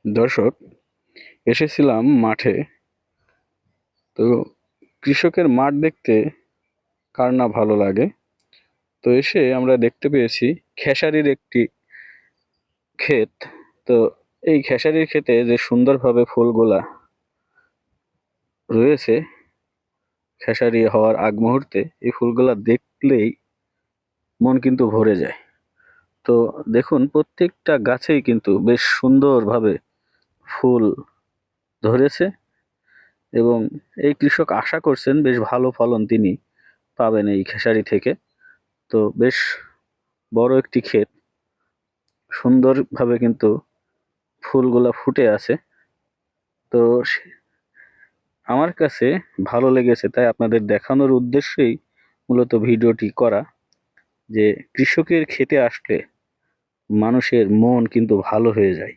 দর্শক, এসেছিলাম মাঠে। তো কৃষকের মাঠ দেখতে কার না ভালো লাগে। তো এসে আমরা দেখতে পেয়েছি খেসারির একটি ক্ষেত। তো এই খেসারির ক্ষেতে যে সুন্দরভাবে ফুলগুলা রয়েছে খেসারি হওয়ার আগ মুহূর্তে, এই ফুলগুলা দেখলেই মন কিন্তু ভরে যায়। তো দেখুন, প্রত্যেকটা গাছেই কিন্তু বেশ সুন্দরভাবে ফুল ধরেছে এবং এই কৃষক আশা করছেন বেশ ভালো ফলন তিনি পাবেন এই খেসারি থেকে। তো বেশ বড় একটি ক্ষেত, সুন্দরভাবে কিন্তু ফুলগুলা ফুটে আছে। তো আমার কাছে ভালো লেগেছে, তাই আপনাদের দেখানোর উদ্দেশ্যেই মূলত ভিডিওটি করা, যে কৃষকের ক্ষেতে আসলে মানুষের মন কিন্তু ভালো হয়ে যায়।